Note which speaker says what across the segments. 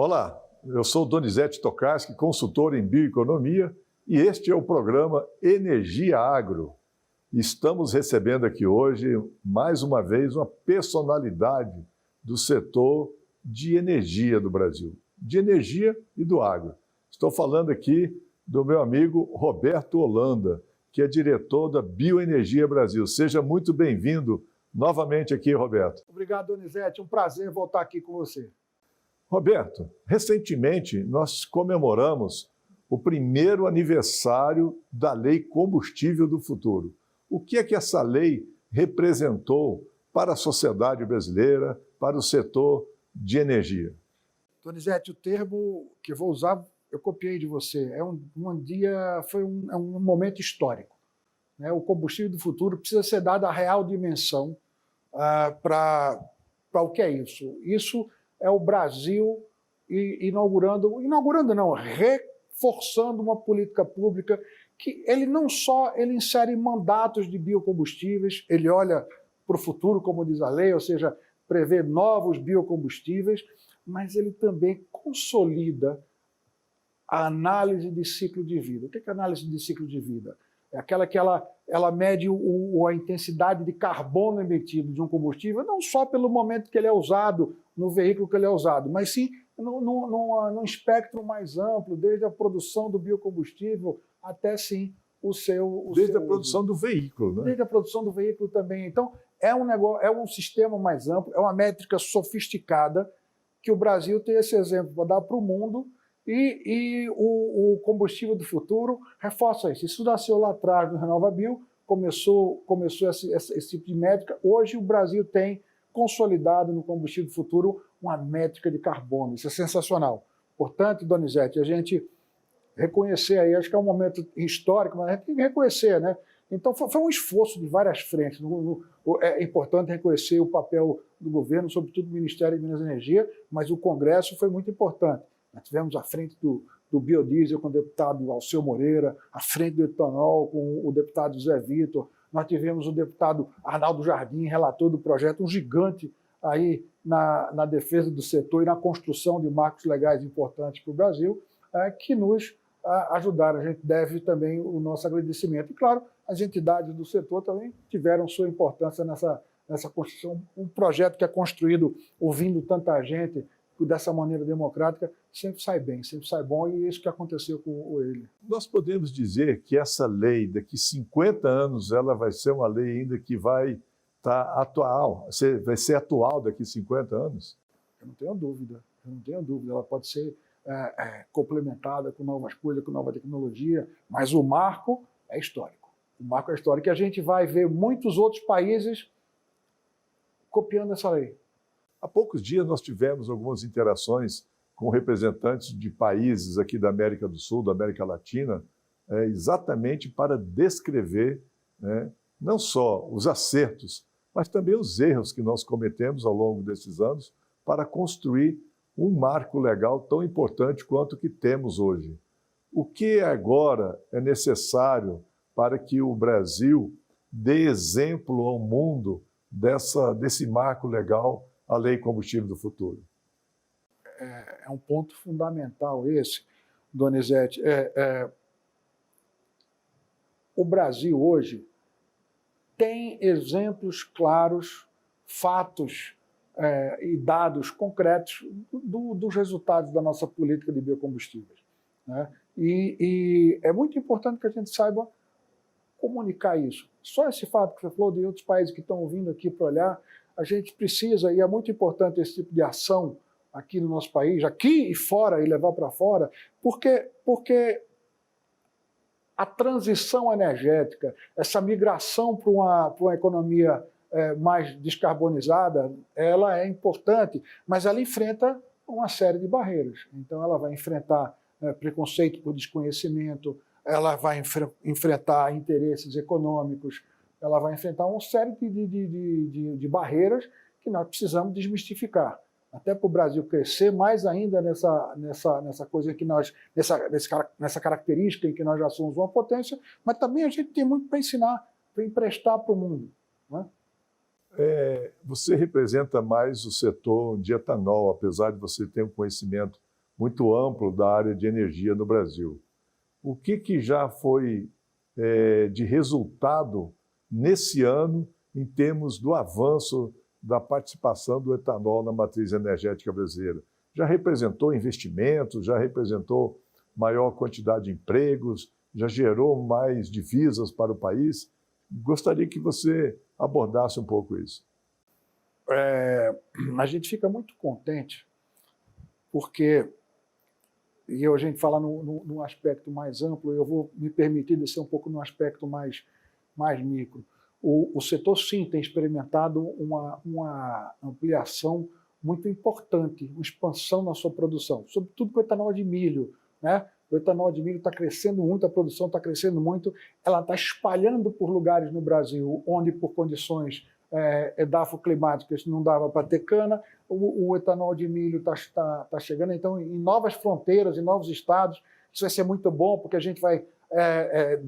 Speaker 1: Olá, eu sou Donizete Tokarski, consultor em bioeconomia, e este é o programa Energia Agro. Estamos recebendo aqui hoje, mais uma vez, uma personalidade do setor de energia do Brasil, de energia e do agro. Estou falando aqui do meu amigo Roberto Holanda, que é diretor da Bioenergia Brasil. Seja muito bem-vindo novamente aqui, Roberto.
Speaker 2: Obrigado, Donizete. Um prazer voltar aqui com você.
Speaker 1: Roberto, recentemente nós comemoramos o primeiro aniversário da Lei Combustível do Futuro. O que é que essa lei representou para a sociedade brasileira, para o setor de energia?
Speaker 2: Donizete, o termo que eu vou usar, eu copiei de você. Foi um momento histórico, né? O combustível do futuro precisa ser dado a real dimensão para o que é isso. Isso é o Brasil reforçando uma política pública que ele não só insere mandatos de biocombustíveis, ele olha para o futuro, como diz a lei, ou seja, prevê novos biocombustíveis, mas ele também consolida a análise de ciclo de vida. O que é análise de ciclo de vida? É aquela que ela mede a intensidade de carbono emitido de um combustível, não só pelo momento que ele é usado, no veículo que ele é usado, mas sim num espectro mais amplo, desde a produção do biocombustível até sim
Speaker 1: Desde a produção do veículo, né?
Speaker 2: Desde a produção do veículo também. Então, é um sistema mais amplo, é uma métrica sofisticada, que o Brasil tem esse exemplo para dar para o mundo, e o combustível do futuro reforça isso. Isso nasceu lá atrás no RenovaBio, começou esse tipo de métrica. Hoje o Brasil tem consolidado no combustível do futuro uma métrica de carbono. Isso é sensacional. Portanto, Donizete, a gente reconhecer aí, acho que é um momento histórico, mas a gente tem que reconhecer, né? Então foi um esforço de várias frentes. É importante reconhecer o papel do governo, sobretudo do Ministério de Minas e Energia, mas o Congresso foi muito importante. Nós tivemos à frente do biodiesel com o deputado Alceu Moreira, à frente do etanol com o deputado Zé Vitor, nós tivemos o deputado Arnaldo Jardim, relator do projeto, um gigante aí na defesa do setor e na construção de marcos legais importantes para o Brasil, que nos ajudaram. A gente deve também o nosso agradecimento. E, claro, as entidades do setor também tiveram sua importância nessa construção. Um projeto que é construído ouvindo tanta gente, dessa maneira democrática, sempre sai bem, sempre sai bom, e é isso que aconteceu com ele.
Speaker 1: Nós podemos dizer que essa lei, daqui 50 anos, ela vai ser uma lei ainda que vai estar atual, vai ser atual daqui 50 anos?
Speaker 2: Eu não tenho dúvida. Ela pode ser complementada com novas coisas, com nova tecnologia, mas o marco é histórico. O marco é histórico, e a gente vai ver muitos outros países copiando essa lei.
Speaker 1: Há poucos dias nós tivemos algumas interações com representantes de países aqui da América do Sul, da América Latina, exatamente para descrever, né, não só os acertos, mas também os erros que nós cometemos ao longo desses anos para construir um marco legal tão importante quanto o que temos hoje. O que agora é necessário para que o Brasil dê exemplo ao mundo desse marco legal, a Lei Combustível do Futuro?
Speaker 2: É um ponto fundamental esse, Donizete. O Brasil hoje tem exemplos claros, fatos e dados concretos dos resultados da nossa política de biocombustíveis, né? E é muito importante que a gente saiba comunicar isso. Só esse fato que você falou de outros países que estão vindo aqui para olhar, a gente precisa, e é muito importante esse tipo de ação aqui no nosso país, aqui e fora, e levar para fora, porque a transição energética, essa migração para uma economia mais descarbonizada, ela é importante, mas ela enfrenta uma série de barreiras. Então ela vai enfrentar preconceito por desconhecimento, ela vai enfrentar interesses econômicos, ela vai enfrentar uma série de barreiras que nós precisamos desmistificar. Até para o Brasil crescer mais ainda nessa coisa que nessa característica em que nós já somos uma potência, mas também a gente tem muito para ensinar, para emprestar para o mundo, né?
Speaker 1: Você representa mais o setor de etanol, apesar de você ter um conhecimento muito amplo da área de energia no Brasil. O que já foi de resultado nesse ano em termos do avanço da participação do etanol na matriz energética brasileira? Já representou investimentos, já representou maior quantidade de empregos, já gerou mais divisas para o país? Gostaria que você abordasse um pouco isso.
Speaker 2: A gente fica muito contente porque, e a gente fala no aspecto mais amplo, eu vou me permitir descer um pouco no aspecto mais micro. O setor, sim, tem experimentado uma ampliação muito importante, uma expansão na sua produção, sobretudo com o etanol de milho, né? O etanol de milho está crescendo muito, a produção está crescendo muito, ela está espalhando por lugares no Brasil onde, por condições edafoclimáticas, não dava para ter cana, o etanol de milho está chegando, então, em novas fronteiras, em novos estados. Isso vai ser muito bom, porque a gente vai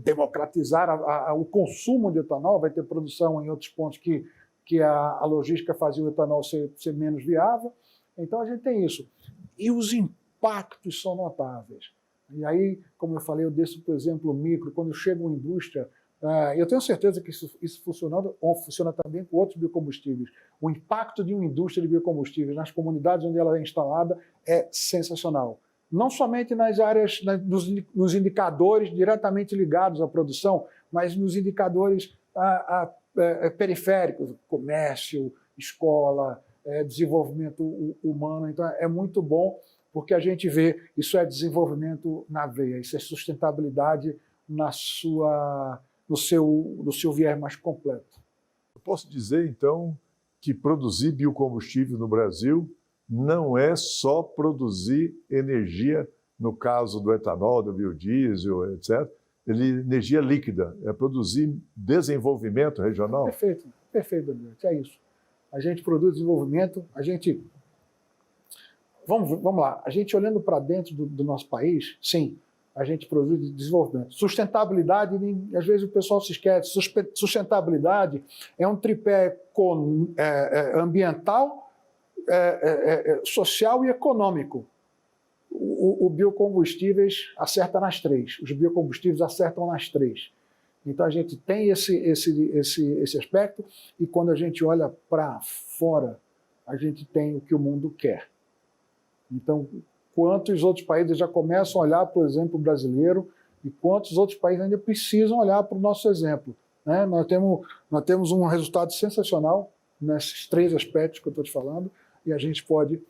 Speaker 2: democratizar o consumo de etanol, vai ter produção em outros pontos que a logística fazia o etanol ser menos viável. Então, a gente tem isso. E os impactos são notáveis. E aí, como eu falei, eu desço, por exemplo, micro, quando chega uma indústria, eu tenho certeza que isso funciona também com outros biocombustíveis. O impacto de uma indústria de biocombustíveis nas comunidades onde ela é instalada é sensacional. Não somente nas áreas, nos indicadores diretamente ligados à produção, mas nos indicadores periféricos, comércio, escola, desenvolvimento humano. Então, é muito bom, porque a gente vê, isso é desenvolvimento na veia, isso é sustentabilidade no seu viés mais completo.
Speaker 1: Eu posso dizer, então, que produzir biocombustível no Brasil não é só produzir energia, no caso do etanol, do biodiesel, etc., energia líquida, é produzir desenvolvimento regional?
Speaker 2: Perfeito, Daniel, é isso. A gente produz desenvolvimento, Vamos lá, a gente olhando para dentro do nosso país, sim, a gente produz desenvolvimento. Sustentabilidade, às vezes o pessoal se esquece, sustentabilidade é um tripé ambiental, social e econômico. O biocombustíveis acerta nas três, os biocombustíveis acertam nas três. Então a gente tem esse aspecto, e quando a gente olha para fora, a gente tem o que o mundo quer. Então, quantos outros países já começam a olhar para o exemplo brasileiro e quantos outros países ainda precisam olhar para o nosso exemplo, né? Nós temos um resultado sensacional nesses três aspectos que eu estou te falando, e a gente pode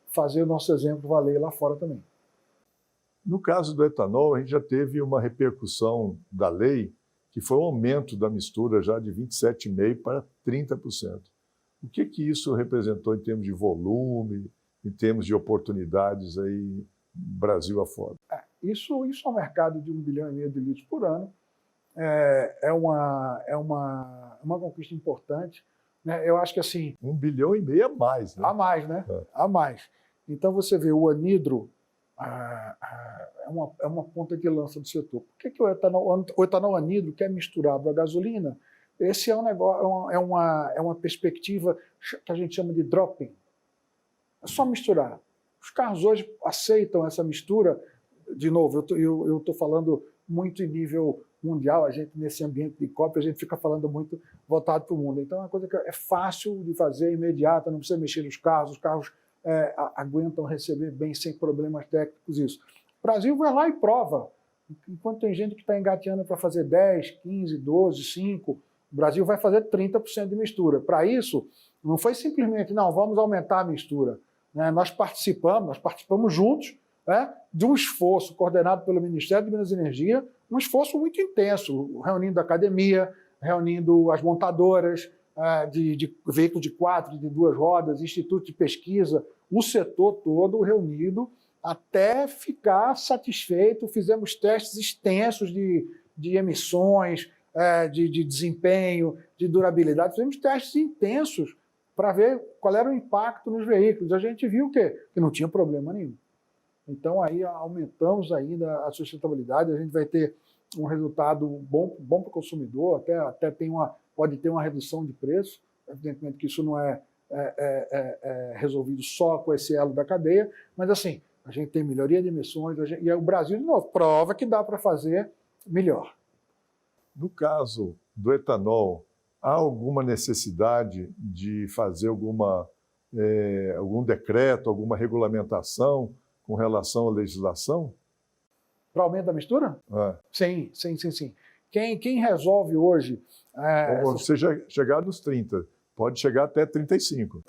Speaker 2: fazer o nosso exemplo valer lá fora também.
Speaker 1: No caso do etanol, a gente já teve uma repercussão da lei, que foi um aumento da mistura já de 27,5% para 30%. O que isso representou em termos de volume, em termos de oportunidades aí Brasil afora?
Speaker 2: Isso é um mercado de 1,5 bilhão de litros por ano. É uma conquista importante, né? Eu acho que assim...
Speaker 1: 1,5 bilhão a mais, né?
Speaker 2: A mais, né? A mais. Então você vê o anidro, é uma ponta de lança do setor. Por que o etanol anidro, que é misturado à gasolina, esse é um negócio, é uma perspectiva que a gente chama de drop-in. É só misturar. Os carros hoje aceitam essa mistura. De novo, eu estou falando muito em nível mundial, a gente nesse ambiente de COP, a gente fica falando muito voltado para o mundo. Então é uma coisa que é fácil de fazer, imediata, não precisa mexer nos carros, os carros aguentam receber bem, sem problemas técnicos, isso. O Brasil vai lá e prova. Enquanto tem gente que está engateando para fazer 10, 15, 12, 5, o Brasil vai fazer 30% de mistura. Para isso, não foi simplesmente, não, vamos aumentar a mistura. Nós participamos juntos, né, de um esforço coordenado pelo Ministério de Minas e Energia, um esforço muito intenso, reunindo a academia, reunindo as montadoras de veículos de 4, de 2 rodas, instituto de pesquisa, o setor todo reunido até ficar satisfeito. Fizemos testes extensos de emissões, de desempenho, de durabilidade, fizemos testes intensos para ver qual era o impacto nos veículos. A gente viu que não tinha problema nenhum. Então, aí aumentamos ainda a sustentabilidade, a gente vai ter um resultado bom para o consumidor, até pode ter uma redução de preço. Evidentemente que isso não é resolvido só com esse elo da cadeia, mas assim, a gente tem melhoria de emissões, e o Brasil, de novo, prova que dá para fazer melhor.
Speaker 1: No caso do etanol, há alguma necessidade de fazer algum decreto, alguma regulamentação com relação à legislação?
Speaker 2: Para aumento da mistura? Sim. Quem resolve hoje...
Speaker 1: Você chegar nos 30, pode chegar até 35.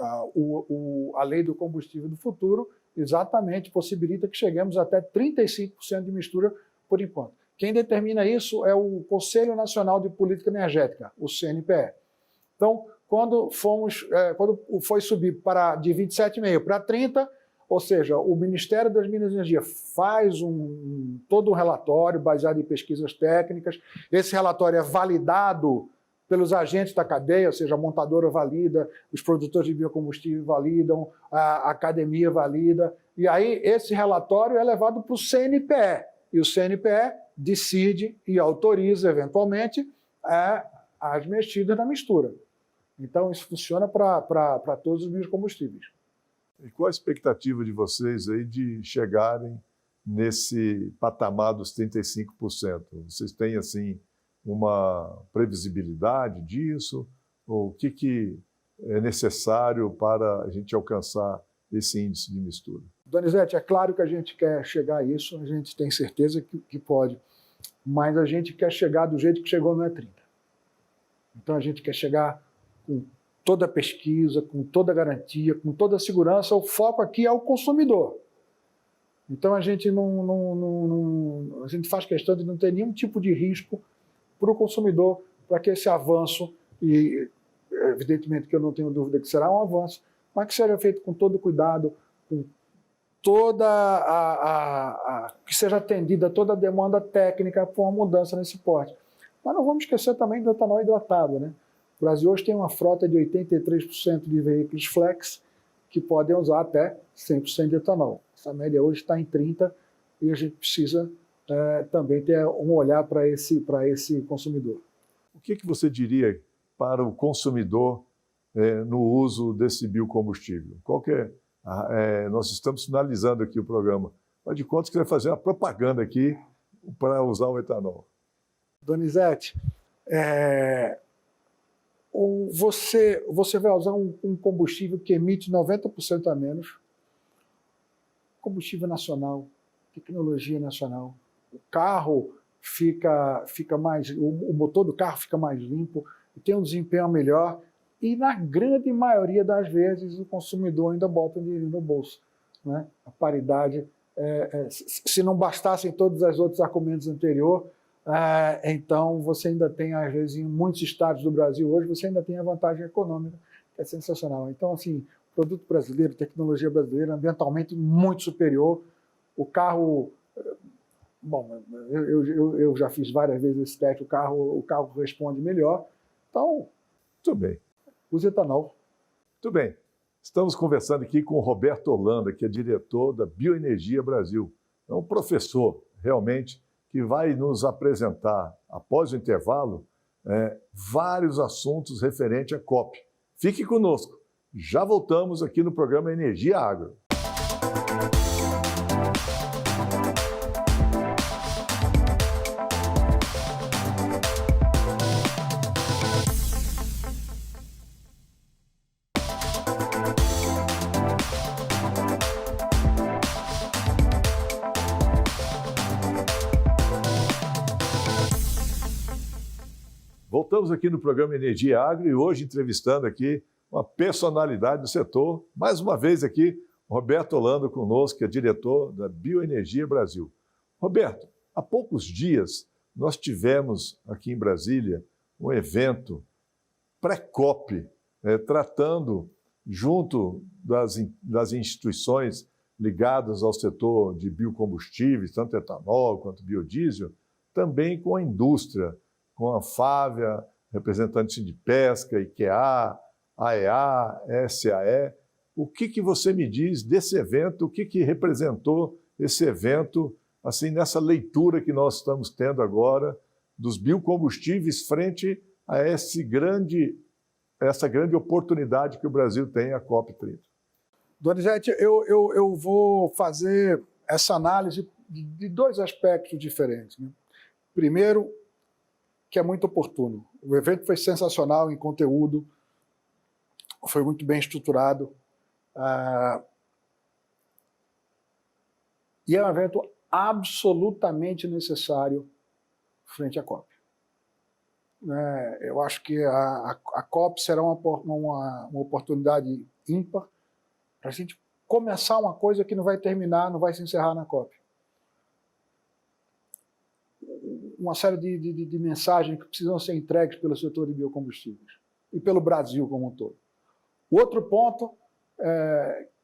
Speaker 2: A lei do combustível do futuro exatamente possibilita que cheguemos até 35% de mistura por enquanto. Quem determina isso é o Conselho Nacional de Política Energética, o CNPE. Então, quando foi subir de 27,5% para 30%, ou seja, o Ministério das Minas e Energia faz todo um relatório baseado em pesquisas técnicas. Esse relatório é validado pelos agentes da cadeia, ou seja, a montadora valida, os produtores de biocombustível validam, a academia valida. E aí esse relatório é levado para o CNPE. E o CNPE decide e autoriza, eventualmente, as mexidas na mistura. Então, isso funciona para todos os biocombustíveis.
Speaker 1: E qual a expectativa de vocês aí de chegarem nesse patamar dos 35%? Vocês têm, assim, uma previsibilidade disso? Ou o que é necessário para a gente alcançar esse índice de mistura?
Speaker 2: Donizete, é claro que a gente quer chegar a isso, a gente tem certeza que pode, mas a gente quer chegar do jeito que chegou no E30. Então a gente quer chegar com toda a pesquisa, com toda a garantia, com toda a segurança. O foco aqui é o consumidor. Então a gente a gente faz questão de não ter nenhum tipo de risco para o consumidor, para que esse avanço, e evidentemente que eu não tenho dúvida que será um avanço, mas que seja feito com todo cuidado, com que seja atendida toda a demanda técnica para uma mudança nesse porte. Mas não vamos esquecer também do etanol hidratado, né? O Brasil hoje tem uma frota de 83% de veículos flex que podem usar até 100% de etanol. Essa média hoje está em 30% e a gente precisa também ter um olhar para esse consumidor.
Speaker 1: O que você diria para o consumidor no uso desse biocombustível? Qual que nós estamos finalizando aqui o programa. Mas de conta que você vai fazer uma propaganda aqui para usar o etanol.
Speaker 2: Donizete, você vai usar um combustível que emite 90% a menos, combustível nacional, tecnologia nacional. O carro fica mais, o motor do carro fica mais limpo, tem um desempenho melhor e na grande maioria das vezes o consumidor ainda bota o dinheiro no bolso, né? A paridade, se não bastassem todos os outros argumentos anteriores, então você ainda tem, às vezes, em muitos estados do Brasil hoje, você ainda tem a vantagem econômica, que é sensacional. Então, assim, produto brasileiro, tecnologia brasileira, ambientalmente muito superior. O carro, bom, eu já fiz várias vezes esse teste, o carro responde melhor. Então,
Speaker 1: muito bem.
Speaker 2: Use etanol.
Speaker 1: Muito bem. Estamos conversando aqui com o Roberto Holanda, que é diretor da Bioenergia Brasil. É um professor, realmente, que vai nos apresentar, após o intervalo, vários assuntos referentes à COP. Fique conosco. Já voltamos aqui no programa Energia Agro. Voltamos aqui no programa Energia Agro e hoje entrevistando aqui uma personalidade do setor, mais uma vez aqui, Roberto Holanda conosco, que é diretor da Bioenergia Brasil. Roberto, há poucos dias nós tivemos aqui em Brasília um evento pré-COP, tratando, junto das instituições ligadas ao setor de biocombustíveis, tanto etanol quanto biodiesel, também com a indústria, com a Fávia, representante de pesca, IKEA, AEA, SAE. O que você me diz desse evento? O que representou esse evento, assim, nessa leitura que nós estamos tendo agora dos biocombustíveis frente a esse grande essa grande oportunidade que o Brasil tem, a COP30.
Speaker 2: Donizete, eu vou fazer essa análise de dois aspectos diferentes, né? Primeiro, que é muito oportuno. O evento foi sensacional em conteúdo, foi muito bem estruturado, e é um evento absolutamente necessário frente à COP. Eu acho que a COP será uma oportunidade ímpar para a gente começar uma coisa que não vai terminar, não vai se encerrar na COP. Uma série de mensagens que precisam ser entregues pelo setor de biocombustíveis e pelo Brasil como um todo. O outro ponto,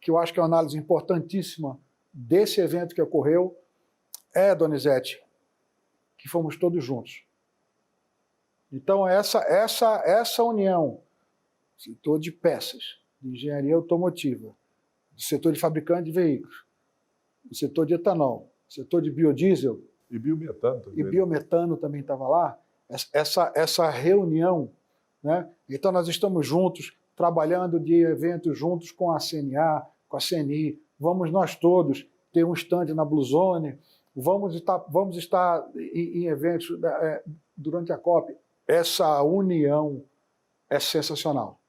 Speaker 2: que eu acho que é uma análise importantíssima desse evento que ocorreu, Donizete, que fomos todos juntos. Então, essa união do setor de peças, de engenharia automotiva, do setor de fabricante de veículos, do setor de etanol, do setor de biodiesel,
Speaker 1: e biometano também.
Speaker 2: E biometano também estava lá. Essa reunião, né? Então, nós estamos juntos, trabalhando de eventos juntos com a CNA, com a CNI. Vamos nós todos ter um stand na Blue Zone. Vamos estar em eventos durante a COP. Essa união é sensacional.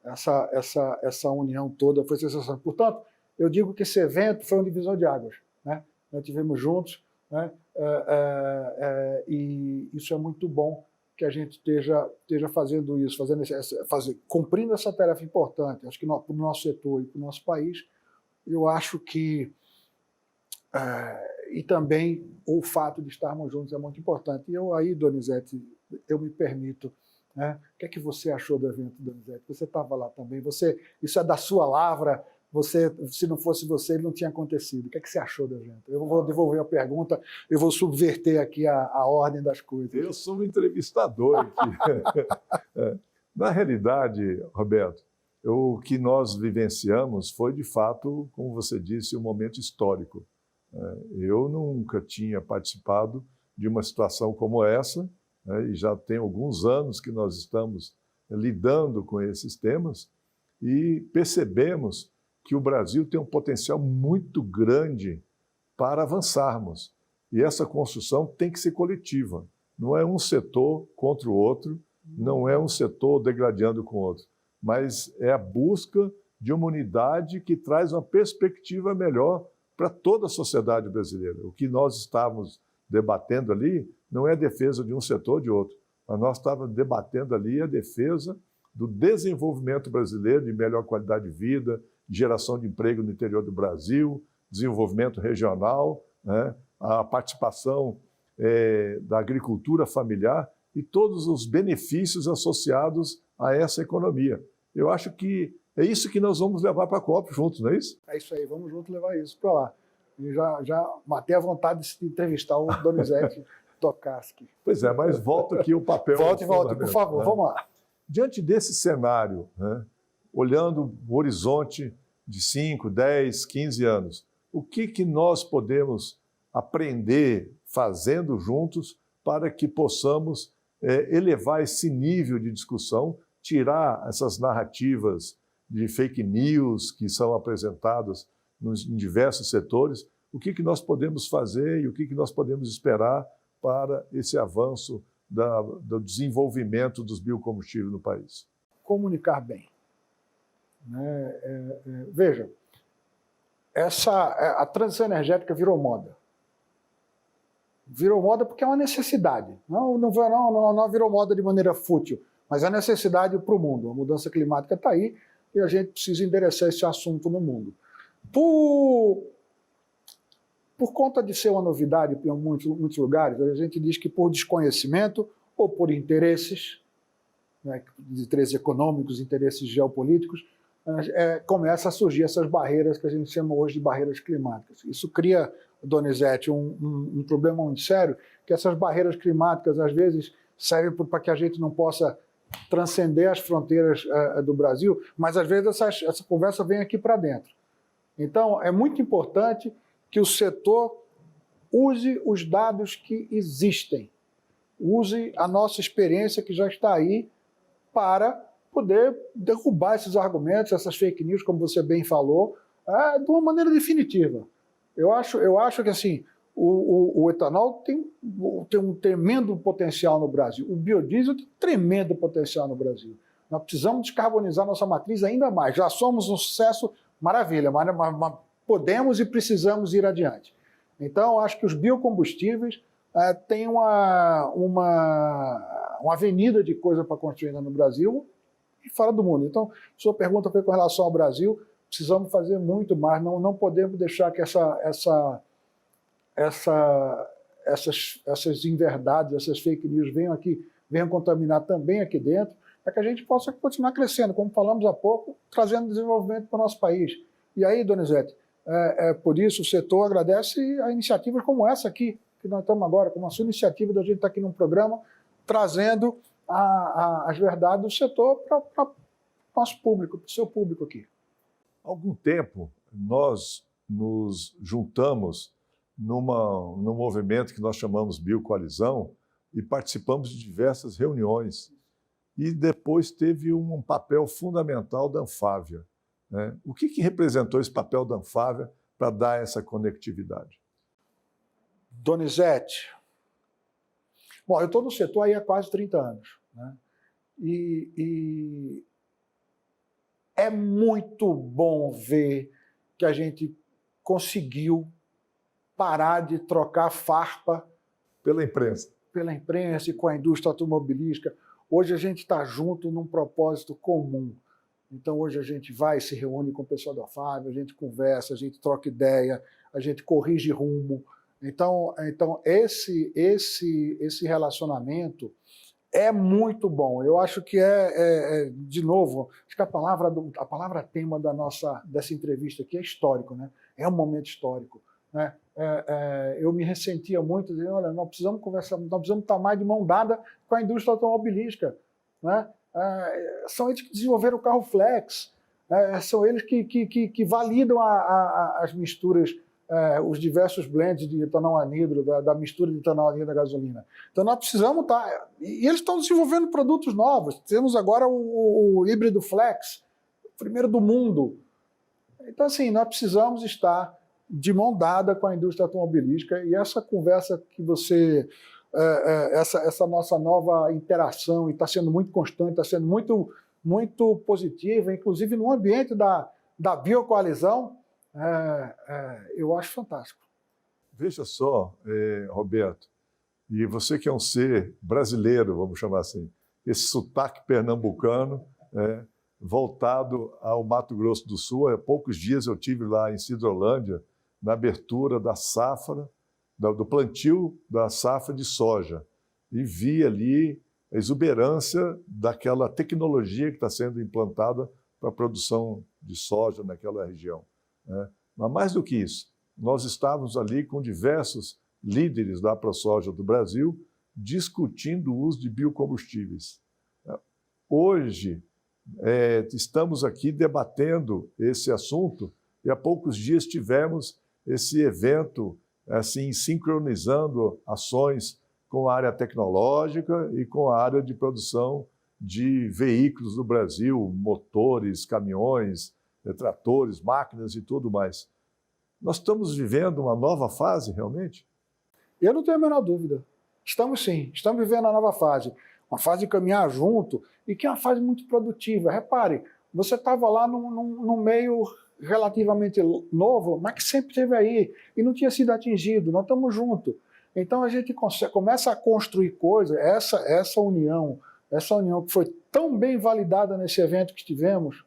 Speaker 2: Essa união toda foi sensacional. Portanto, eu digo que esse evento foi um divisor de águas, né? Nós estivemos juntos, né? E isso é muito bom que a gente esteja fazendo isso, cumprindo essa tarefa importante. Acho que para o nosso setor e para o nosso país, eu acho que e também o fato de estarmos juntos é muito importante. E eu aí, Donizete, eu me permito, né? O que é que você achou do evento, Donizete? Você estava lá também. Isso é da sua lavra. Se não fosse você, ele não tinha acontecido. O que é que você achou do evento? Eu vou devolver a pergunta, eu vou subverter aqui a ordem das coisas.
Speaker 1: Eu sou um entrevistador aqui. Na realidade, Roberto, o que nós vivenciamos foi, de fato, como você disse, um momento histórico. Eu nunca tinha participado de uma situação como essa, e já tem alguns anos que nós estamos lidando com esses temas, e percebemos que o Brasil tem um potencial muito grande para avançarmos. E essa construção tem que ser coletiva. Não é um setor contra o outro, não é um setor degradando com o outro, mas é a busca de uma unidade que traz uma perspectiva melhor para toda a sociedade brasileira. O que nós estávamos debatendo ali não é a defesa de um setor ou de outro, mas nós estávamos debatendo ali a defesa do desenvolvimento brasileiro, de melhor qualidade de vida, geração de emprego no interior do Brasil, desenvolvimento regional, né? A participação da agricultura familiar e todos os benefícios associados a essa economia. Eu acho que é isso que nós vamos levar para a COP juntos, não é isso?
Speaker 2: É isso aí, vamos juntos levar isso para lá. E já matei a vontade de entrevistar o Donizete Tokarski.
Speaker 1: Pois é, mas volta aqui o papel.
Speaker 2: Volte, por favor, né? Vamos lá.
Speaker 1: Diante desse cenário, né, olhando o horizonte de 5, 10, 15 anos, o que nós podemos aprender fazendo juntos para que possamos elevar esse nível de discussão, tirar essas narrativas de fake news que são apresentadas em diversos setores, o que nós podemos fazer e o que nós podemos esperar para esse avanço do desenvolvimento dos biocombustíveis no país?
Speaker 2: Comunicar bem. Veja, a transição energética virou moda. Virou moda porque é uma necessidade. Não virou moda de maneira fútil, mas é necessidade para o mundo. A mudança climática está aí e a gente precisa endereçar esse assunto no mundo. Por conta de ser uma novidade em muitos lugares, a gente diz que por desconhecimento ou por interesses, né, interesses econômicos, interesses geopolíticos, começa a surgir essas barreiras que a gente chama hoje de barreiras climáticas. Isso cria, Donizete, um problema muito sério, que essas barreiras climáticas, às vezes, servem para que a gente não possa transcender as fronteiras do Brasil, mas, às vezes, essa conversa vem aqui para dentro. Então, é muito importante que o setor use os dados que existem, use a nossa experiência que já está aí para poder derrubar esses argumentos, essas fake news, como você bem falou, de uma maneira definitiva. Eu acho que assim, o etanol tem um tremendo potencial no Brasil. O biodiesel tem um tremendo potencial no Brasil. Nós precisamos descarbonizar nossa matriz ainda mais. Já somos um sucesso, maravilha, mas podemos e precisamos ir adiante. Então, acho que os biocombustíveis têm uma avenida de coisa para construir ainda no Brasil e fora do mundo. Então, sua pergunta foi com relação ao Brasil, precisamos fazer muito mais, não podemos deixar que essas inverdades, essas fake news venham contaminar também aqui dentro, para que a gente possa continuar crescendo, como falamos há pouco, trazendo desenvolvimento para o nosso país. E aí, Donizete, por isso o setor agradece a iniciativas como essa aqui, que nós estamos agora, como a sua iniciativa da gente estar aqui num programa, trazendo as verdades do setor para o nosso público, para o seu público aqui.
Speaker 1: Há algum tempo, nós nos juntamos num movimento que nós chamamos Biocoalizão e participamos de diversas reuniões. E depois teve um papel fundamental da Anfávia, né? O que representou esse papel da Anfávia para dar essa conectividade?
Speaker 2: Donizete, bom, eu estou no setor aí há quase 30 anos, né? E é muito bom ver que a gente conseguiu parar de trocar farpa
Speaker 1: pela imprensa
Speaker 2: e com a indústria automobilística. Hoje a gente está junto num propósito comum. Então hoje a gente vai, se reúne com o pessoal da Anfávia, a gente conversa, a gente troca ideia, a gente corrige rumo. Então esse relacionamento é muito bom. Eu acho que de novo, acho que a palavra tema dessa entrevista aqui é histórico, né? É um momento histórico, né? Eu me ressentia muito, dizendo, olha, nós precisamos conversar, nós precisamos estar mais de mão dada com a indústria automobilística, né? São eles que desenvolveram o carro flex, são eles que validam as misturas, os diversos blends de etanol anidro, da mistura de etanol anidro da gasolina. Então nós precisamos estar... E eles estão desenvolvendo produtos novos. Temos agora o híbrido flex, o primeiro do mundo. Então, assim, nós precisamos estar de mão dada com a indústria automobilística, e essa conversa que você... essa nossa nova interação está sendo muito constante, está sendo muito, muito positiva, inclusive no ambiente da biocoalizão, eu acho fantástico.
Speaker 1: Veja só, Roberto, e você que é um ser brasileiro, vamos chamar assim, esse sotaque pernambucano, voltado ao Mato Grosso do Sul. Há poucos dias eu estive lá em Sidrolândia, na abertura da safra, do plantio da safra de soja, e vi ali a exuberância daquela tecnologia que está sendo implantada para a produção de soja naquela região, né? Mas mais do que isso, nós estávamos ali com diversos líderes da ProSoja do Brasil discutindo o uso de biocombustíveis. Hoje, estamos aqui debatendo esse assunto, e há poucos dias tivemos esse evento assim, sincronizando ações com a área tecnológica e com a área de produção de veículos no Brasil, motores, caminhões, tratores, máquinas e tudo mais. Nós estamos vivendo uma nova fase, realmente?
Speaker 2: Eu não tenho a menor dúvida. Estamos sim, estamos vivendo a nova fase. Uma fase de caminhar junto, e que é uma fase muito produtiva. Repare, você estava lá num meio relativamente novo, mas que sempre esteve aí e não tinha sido atingido. Nós estamos juntos. Então a gente começa a construir coisas. Essa união que foi tão bem validada nesse evento que tivemos,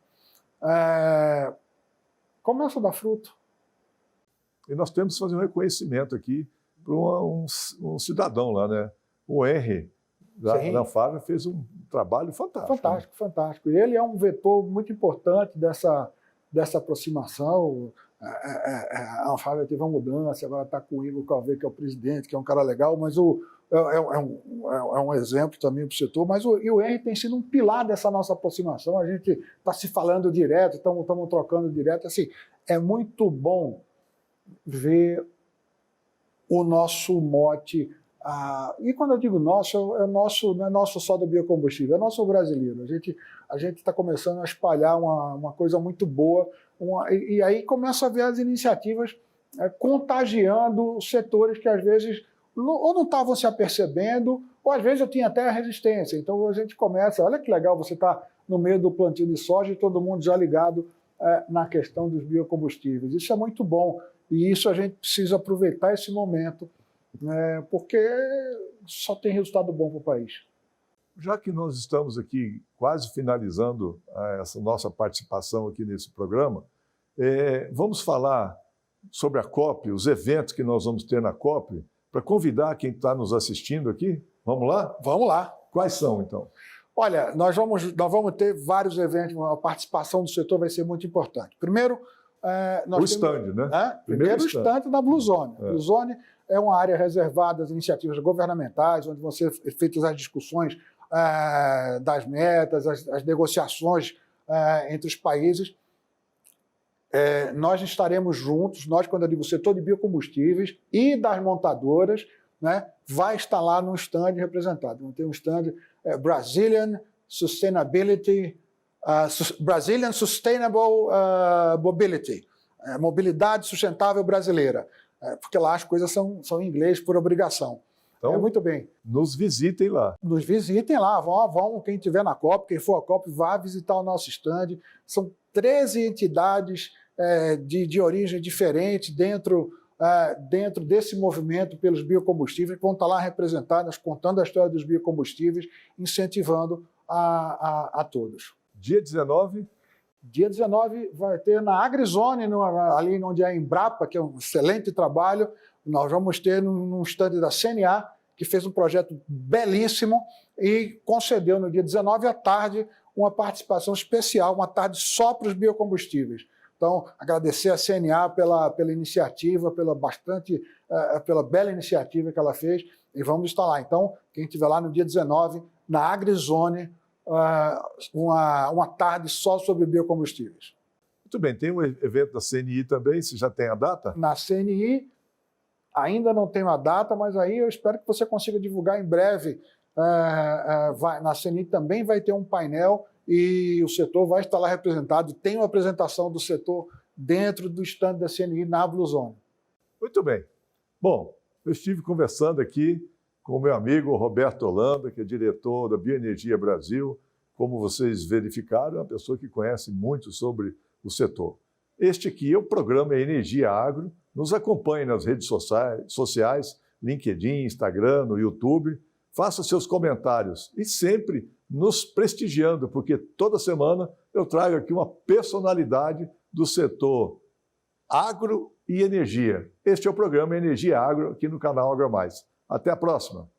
Speaker 2: começa a dar fruto.
Speaker 1: E nós temos que fazer um reconhecimento aqui para um cidadão lá, né? O Henry, da Anfávia, fez um trabalho fantástico.
Speaker 2: Fantástico, né? Fantástico. Ele é um vetor muito importante dessa aproximação. A Anfávia teve uma mudança, agora está com o Igor Calvé, que é o presidente, que é um cara legal, mas é um exemplo também para o setor. Mas o Henry tem sido um pilar dessa nossa aproximação. A gente está se falando direto, estamos trocando direto. Assim, é muito bom ver o nosso mote E quando eu digo nosso, não é nosso só do biocombustível, é nosso brasileiro. A gente está começando a espalhar uma coisa muito boa, e aí começa a ver as iniciativas contagiando setores que às vezes ou não estavam se apercebendo, ou às vezes eu tinha até resistência. Então a gente começa, olha que legal, você está no meio do plantio de soja e todo mundo já ligado na questão dos biocombustíveis. Isso é muito bom, e isso a gente precisa aproveitar esse momento, porque só tem resultado bom para o país.
Speaker 1: Já que nós estamos aqui quase finalizando essa nossa participação aqui nesse programa, vamos falar sobre a COP, os eventos que nós vamos ter na COP, para convidar quem está nos assistindo aqui. Vamos lá?
Speaker 2: Vamos lá.
Speaker 1: Quais são, então?
Speaker 2: Olha, nós vamos ter vários eventos, a participação do setor vai ser muito importante. Primeiro,
Speaker 1: o stand, né?
Speaker 2: Primeiro o stand da Blue Zone. Blue Zone é uma área reservada às iniciativas governamentais, onde vão ser feitas as discussões das metas, as negociações entre os países. Nós estaremos juntos, quando eu digo setor de biocombustíveis e das montadoras, né, vai estar lá no stand representado. Vamos ter um stand Brazilian Sustainability, Brazilian Sustainable Mobility, mobilidade sustentável brasileira, porque lá as coisas são em inglês por obrigação.
Speaker 1: Então,
Speaker 2: muito bem.
Speaker 1: Nos visitem lá.
Speaker 2: Nos visitem lá, vão, quem estiver na COP, quem for à COP, vá visitar o nosso stand. São 13 entidades de origem diferente dentro desse movimento pelos biocombustíveis, que vão estar lá representadas, contando a história dos biocombustíveis, incentivando a todos.
Speaker 1: Dia 19?
Speaker 2: Dia 19 vai ter na AgriZone, ali onde é a Embrapa, que é um excelente trabalho. Nós vamos ter num stand da CNA, que fez um projeto belíssimo e concedeu no dia 19 à tarde uma participação especial, uma tarde só para os biocombustíveis. Então, agradecer a CNA pela iniciativa, pela bela iniciativa que ela fez, e vamos estar lá. Então, quem estiver lá no dia 19, na AgriZone, uma tarde só sobre biocombustíveis.
Speaker 1: Muito bem, tem um evento da CNI também, você já tem a data?
Speaker 2: Na CNI, ainda não tenho a data, mas aí eu espero que você consiga divulgar em breve. Na CNI também vai ter um painel e o setor vai estar lá representado. Tem uma apresentação do setor dentro do stand da CNI na Blue Zone.
Speaker 1: Muito bem. Bom, eu estive conversando aqui com o meu amigo Roberto Holanda, que é diretor da Bioenergia Brasil. Como vocês verificaram, é uma pessoa que conhece muito sobre o setor. Este aqui é o programa Energia Agro. Nos acompanhe nas redes sociais, LinkedIn, Instagram, no YouTube. Faça seus comentários e sempre nos prestigiando, porque toda semana eu trago aqui uma personalidade do setor agro e energia. Este é o programa Energia Agro aqui no canal AgroMais. Até a próxima!